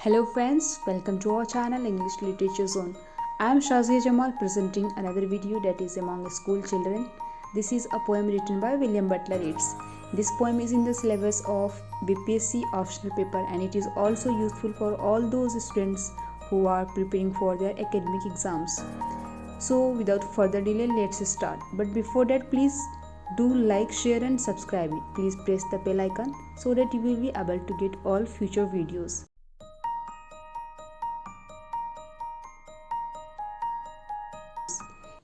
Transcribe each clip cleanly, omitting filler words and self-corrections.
Hello friends, welcome to our channel English Literature Zone. I am Shazia Jamal presenting another video that is among school children. This is a poem written by William Butler Yeats. This poem is in the syllabus of BPSC optional paper and it is also useful for all those students who are preparing for their academic exams. So without further delay, let's start. But before that, please do like, share and subscribe it. Please press the bell icon so that you will be able to get all future videos.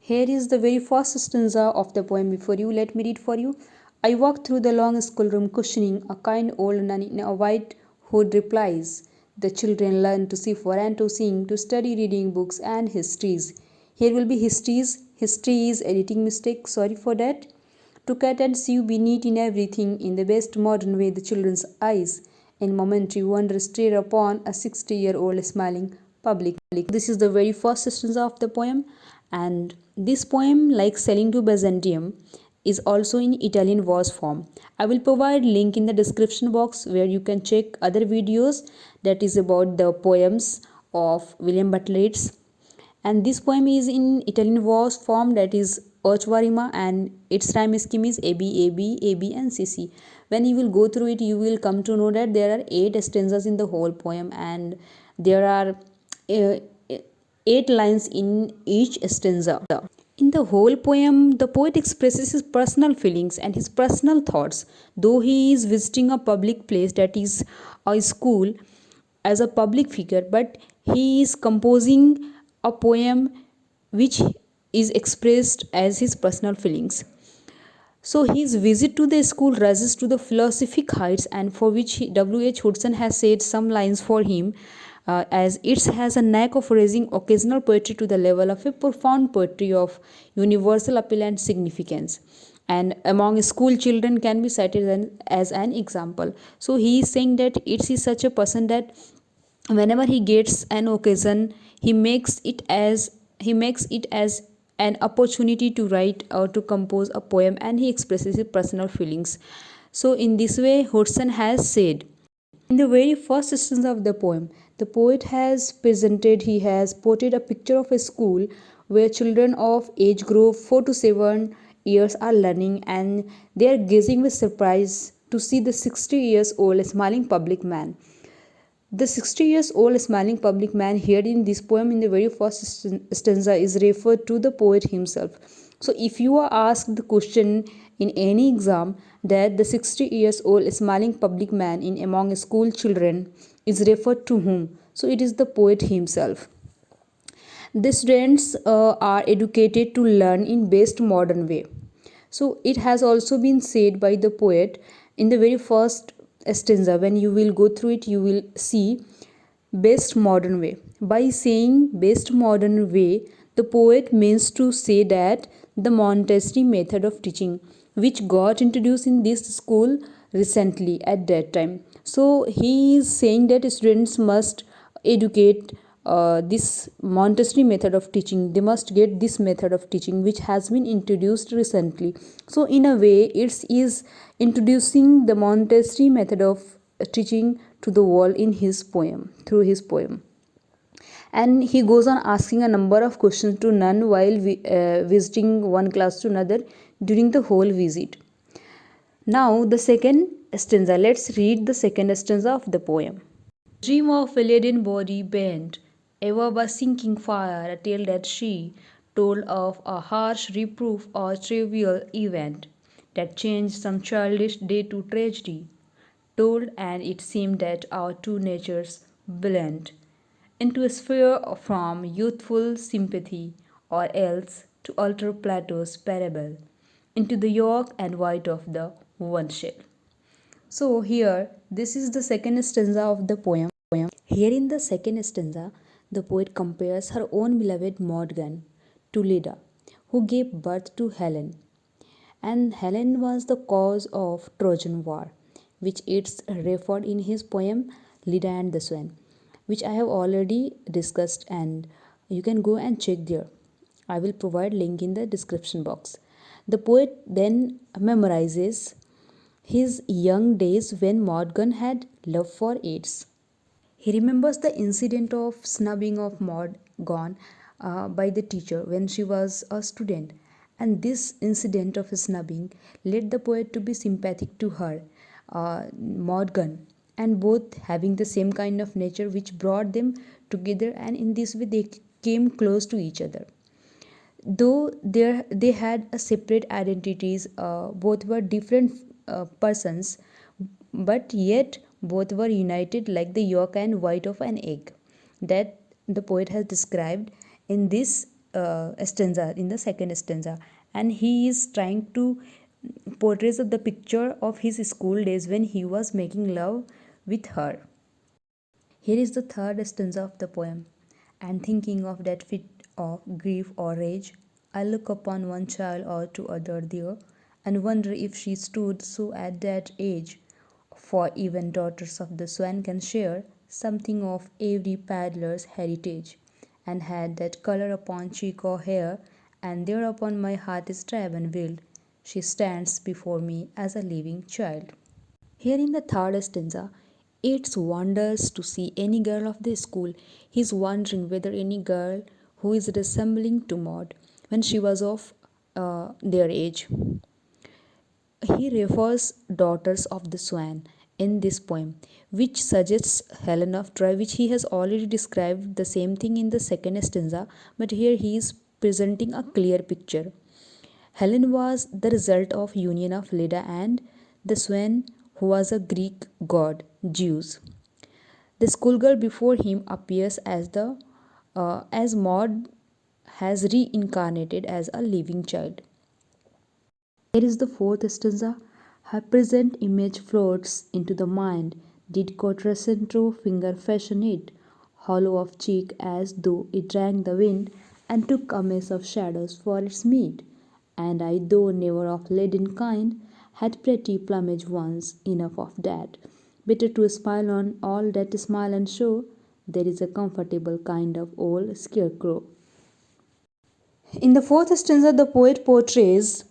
Here is the very first stanza of the poem. Before you, let me read for you. I walk through the long schoolroom cushioning, a kind old nun in a white hood replies. The children learn to cipher and to sing, to study reading books and histories. Here will be histories. History is editing mistake, sorry for that. To cut and sew, be neat in everything, in the best modern way, the children's eyes in momentary wonder stare upon a 60-year-old smiling public. This is the very first stanza of the poem, and this poem, like Sailing to Byzantium, is also in Italian verse form. I will provide link in the description box where you can check other videos that is about the poems of William Butler Yeats. And this poem is in Italian verse form, that is Ochvarima, and its rhyme scheme is AB, AB, AB and CC. When you will go through it, you will come to know that there are 8 stanzas in the whole poem and there are 8 lines in each stanza. In the whole poem, the poet expresses his personal feelings and his personal thoughts, though he is visiting a public place, that is a school, as a public figure, but he is composing a poem which is expressed as his personal feelings. So his visit to the school rises to the philosophic heights, and for which W.H. Hudson has said some lines for him, as it has a knack of raising occasional poetry to the level of a profound poetry of universal appeal and significance. And among school children can be cited as an example. So he is saying that it is such a person that whenever he gets an occasion, he makes it as an opportunity to write or to compose a poem, and he expresses his personal feelings. So in this way, Hudson has said, in the very first stanza of the poem, the poet has portrayed a picture of a school where children of age group 4 to 7 years are learning, and they are gazing with surprise to see the 60 years old smiling public man. The 60 years old smiling public man here in this poem in the very first stanza is referred to the poet himself. So if you are asked the question in any exam that the 60 years old smiling public man in among school children is referred to whom, so it is the poet himself. The students are educated to learn in best modern way. So it has also been said by the poet in the very first stanza. When you will go through it, you will see best modern way. By saying best modern way, the poet means to say that the Montessori method of teaching, which got introduced in this school recently at that time. So he is saying that students must educate this Montessori method of teaching. They must get this method of teaching which has been introduced recently. So in a way, it is introducing the Montessori method of teaching to the world in his poem, through his poem. And he goes on asking a number of questions to nun while visiting one class to another during the whole visit. Now the second stanza. Let's read the second stanza of the poem. Dream of a leaden body bent, ever by sinking fire, a tale that she told of a harsh reproof or trivial event that changed some childish day to tragedy, told, and it seemed that our two natures blend into a sphere from youthful sympathy, or else to alter Plato's parable into the yolk and white of the one shell. So here, this is the second stanza of the poem. Here in the second stanza, the poet compares her own beloved Morgan to Leda, who gave birth to Helen. And Helen was the cause of Trojan War, which Yeats referred in his poem Leda and the Swan, which I have already discussed, and you can go and check there. I will provide link in the description box. The poet then memorizes his young days when Morgan had love for Yeats. He remembers the incident of snubbing of Maud gone by the teacher when she was a student, and this incident of snubbing led the poet to be sympathetic to her, Maud Gunn, and both having the same kind of nature which brought them together, and in this way they came close to each other. Though they had a separate identities, both were different persons, but yet both were united like the yolk and white of an egg, that the poet has described in this stanza, in the second stanza. And he is trying to portray the picture of his school days when he was making love with her. Here is the third stanza of the poem. And thinking of that fit of grief or rage, I look upon one child or two other there, and wonder if she stood so at that age. For even daughters of the Swan can share something of every paddler's heritage, and had that colour upon cheek or hair, and thereupon my heart is drab and wild. She stands before me as a living child. Here in the third stanza, it's wonders to see any girl of the school. He's wondering whether any girl who is resembling to Maud when she was of their age. He refers daughters of the Swan in this poem, which suggests Helen of Troy, which he has already described the same thing in the second stanza, but here he is presenting a clear picture. Helen was the result of union of Leda and the Swan, who was a Greek god, Zeus. The schoolgirl before him appears as Maud has reincarnated as a living child. Here is the fourth stanza. Her present image floats into the mind. Did Quattrocento finger fashion it, hollow of cheek as though it drank the wind, and took a mess of shadows for its meat? And I, though never of leaden kind, had pretty plumage once, enough of that. Better to smile on all that smile and show, there is a comfortable kind of old scarecrow. In the fourth stanza, the poet portrays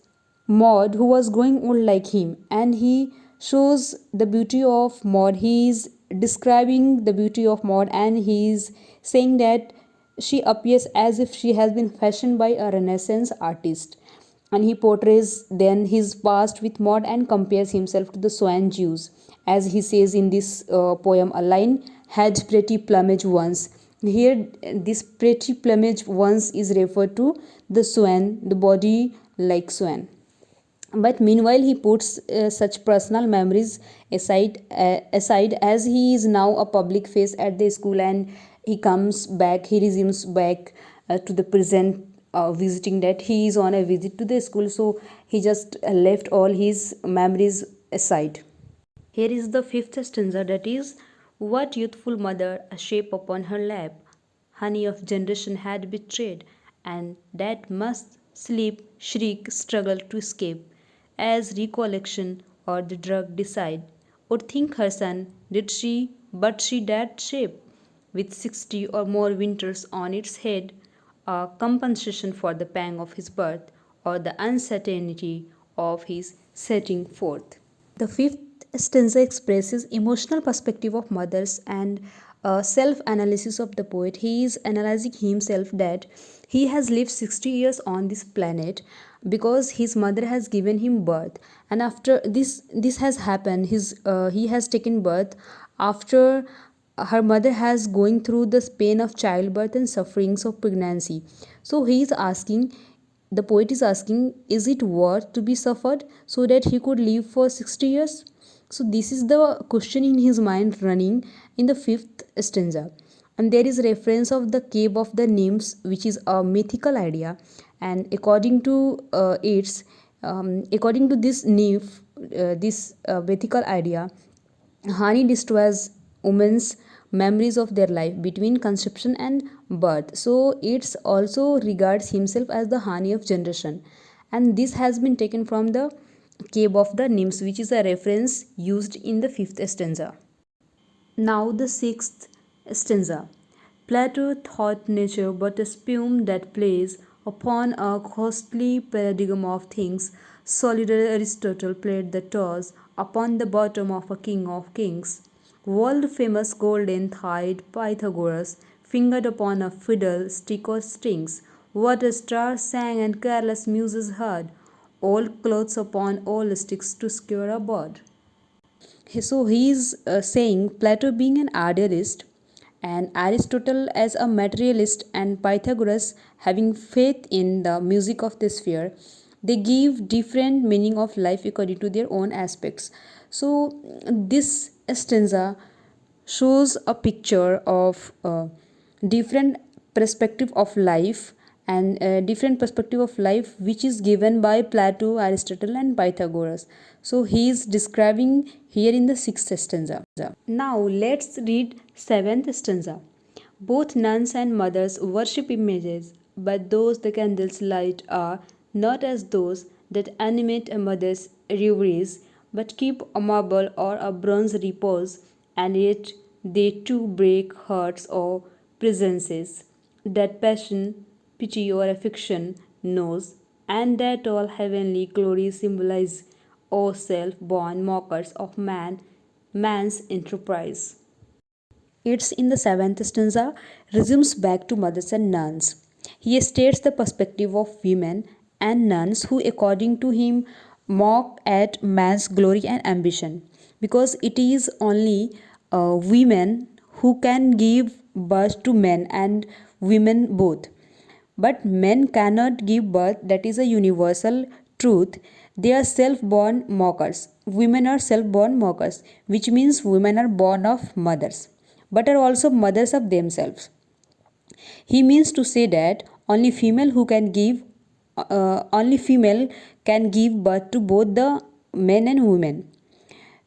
Maud, who was growing old like him, and he shows the beauty of Maud. He is describing the beauty of Maud, and he is saying that she appears as if she has been fashioned by a Renaissance artist. And he portrays then his past with Maud and compares himself to the Swan Jews. As he says in this poem, a line had pretty plumage once. Here, this pretty plumage once is referred to the swan, the body like swan. But meanwhile, he puts such personal memories aside as he is now a public face at the school, and he comes back, he resumes back to the present, visiting that he is on a visit to the school, so he just left all his memories aside. Here is the fifth stanza, that is, what youthful mother a shape upon her lap, honey of generation had betrayed, and that must sleep, shriek, struggle to escape, as recollection or the drug decide, would think her son, did she, but she that shape, with 60 or more winters on its head, a compensation for the pang of his birth, or the uncertainty of his setting forth. The fifth stanza expresses emotional perspective of mothers and self-analysis of the poet. He is analyzing himself that he has lived 60 years on this planet because his mother has given him birth, and after this has happened, he has taken birth after her mother has going through the pain of childbirth and sufferings of pregnancy. So he is asking, the poet is asking, is it worth to be suffered so that he could live for 60 years? So this is the question in his mind running in the fifth stanza. And there is reference of the cave of the nymphs, which is a mythical idea, and according to according to this nymph, this mythical idea, honey destroys women's memories of their life between conception and birth. So it's also regards himself as the honey of generation, and this has been taken from the cave of the nymphs, which is a reference used in the fifth stanza. Now the sixth stanza. Plato thought nature but a spume that plays upon a costly paradigm of things. Solid Aristotle played the toss upon the bottom of a king of kings. World-famous golden-thighed Pythagoras fingered upon a fiddle, stick or strings. What a star sang and careless muses heard. Old clothes upon old sticks to secure a bird. So he is saying Plato being an idealist and Aristotle as a materialist and Pythagoras having faith in the music of the sphere, they give different meaning of life according to their own aspects. So this stanza shows a picture of different perspective of life and different perspective of life which is given by Plato, Aristotle and Pythagoras. So he is describing here in the sixth stanza. Now let's read seventh stanza. Both nuns and mothers worship images, but those the candles light are not as those that animate a mother's reveries, but keep a marble or a bronze repose, and yet they too break hearts or presences that passion, pity, or affection knows, and that all heavenly glory symbolize, O self-born mockers of man's enterprise. It's in the seventh stanza, resumes back to mothers and nuns. He states the perspective of women and nuns who, according to him, mock at man's glory and ambition, because it is only women who can give birth to men and women both. But men cannot give birth, that is a universal truth. They are self born mockers. Women are self born mockers, which means women are born of mothers, but are also mothers of themselves. He means to say that only female can give birth to both the men and women.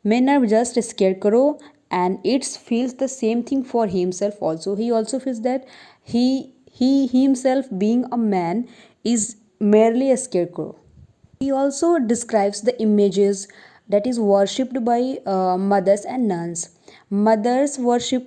Men are just a scarecrow, and it feels the same thing for himself also. He also feels that he himself being a man is merely a scarecrow. He also describes the images that is worshipped by mothers and nuns. Mothers worship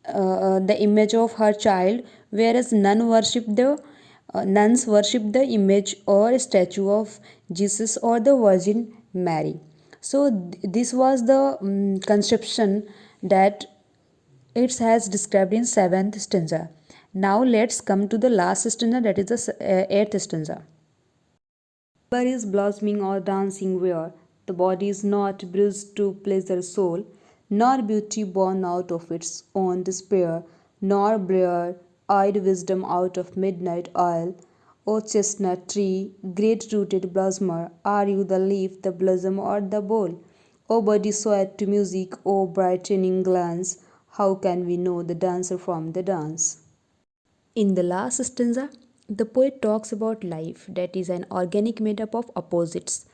the image of her child, whereas nuns worship the image or statue of Jesus or the Virgin Mary. So this was the conception that it has described in seventh stanza. Now let's come to the last stanza, that is the eighth stanza. Flower is blossoming or dancing where the body is not bruised to pleasure soul, nor beauty born out of its own despair, nor blear-eyed wisdom out of midnight isle. O chestnut tree, great rooted blossomer, are you the leaf, the blossom, or the bowl? O body swayed to music, O brightening glance, how can we know the dancer from the dance? In the last stanza, the poet talks about life, that is an organic made up of opposites.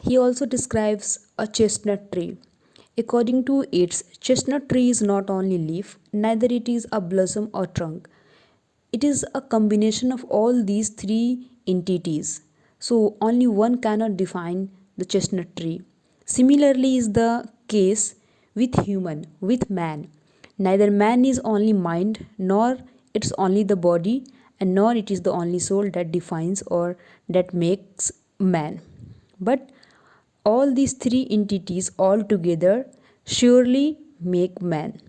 He also describes a chestnut tree. According to its, chestnut tree is not only leaf, neither it is a blossom or trunk. It is a combination of all these three entities. So only one cannot define the chestnut tree. Similarly is the case with man. Neither man is only mind, nor it's only the body, and nor it is the only soul that defines or that makes man. But all these three entities all together surely make man.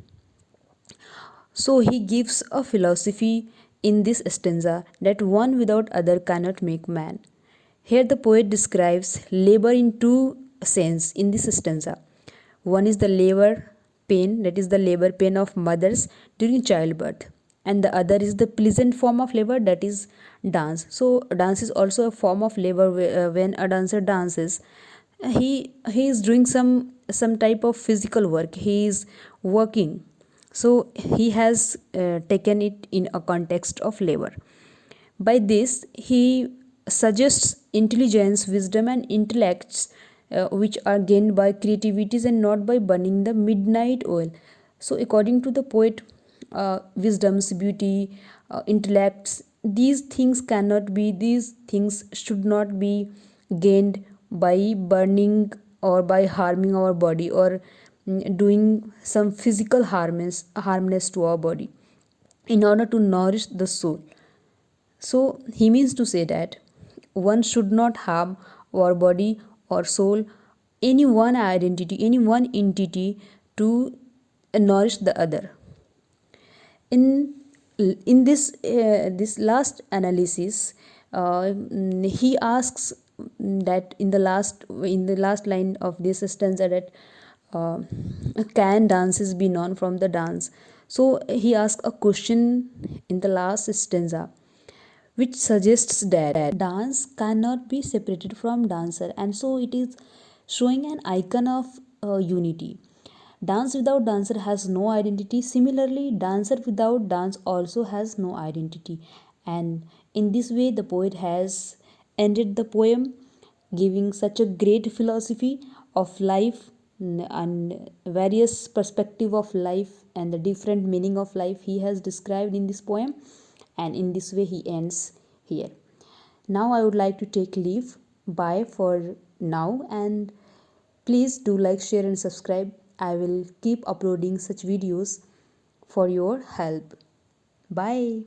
So he gives a philosophy in this stanza that one without other cannot make man. Here the poet describes labor in two sense in this stanza. One is the labor pain, that is the labor pain of mothers during childbirth, and the other is the pleasant form of labor, that is dance. So dance is also a form of labor. When a dancer dances, he is doing some type of physical work, he is working, so he has taken it in a context of labor. By this he suggests intelligence, wisdom and intellects which are gained by creativities and not by burning the midnight oil. So according to the poet, wisdoms, beauty, intellects, these things should not be gained by burning or by harming our body or doing some physical harmness to our body in order to nourish the soul. So he means to say that one should not harm our body or soul, any one identity, any one entity, to nourish the other. In this last analysis, he asks that in the last line of this stanza, that uh, can dances be known from the dance. So he asks a question in the last stanza, which suggests that dance cannot be separated from dancer, and so it is showing an icon of unity. Dance without dancer has no identity. Similarly, dancer without dance also has no identity. And in this way, the poet has ended the poem, giving such a great philosophy of life and various perspective of life and the different meaning of life he has described in this poem. And in this way, he ends here. Now, I would like to take leave. Bye for now, and please do like, share, and subscribe. I will keep uploading such videos for your help. Bye.